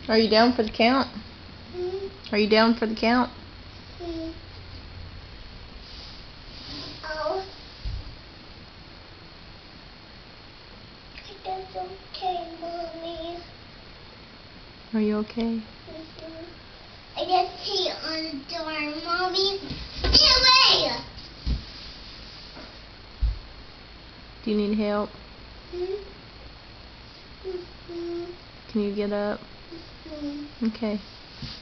Are you down for the count? Hmm? Are you down for the count? Hmm. Oh. That's okay, Mommy. Are you okay? Mm-hmm. I just see it on the door, Mommy. Stay away! Do you need help? Hmm? Mm-hmm. Can you get up? Mm-hmm. Okay.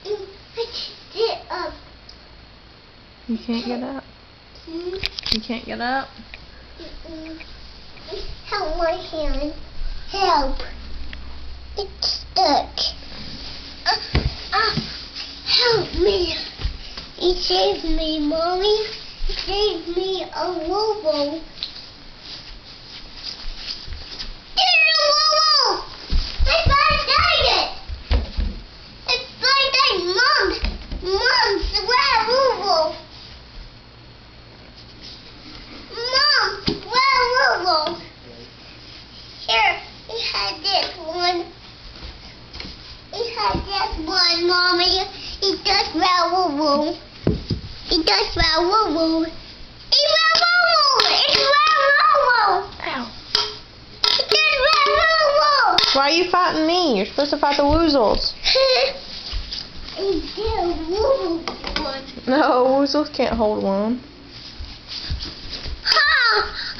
I can't sit up. You can't get up? Hmm? You can't get up? Mm-mm. Help my hand. Help. It's stuck. Help me. He saved me, Mommy. He saved me a Wobo. There's a Wobo! I find it! I find it, Mom, where Wobo? Mom, where Wobo? Here, we had this one. We had this one, Mommy. It does well, Wobo. It does well, Wobo. It's well, Wobo. It's well, Wobo. Ow. It does well, Wobo. Why are you fighting me? You're supposed to fight the woozles. It's the Wobo one. No, woozles can't hold one. Ha!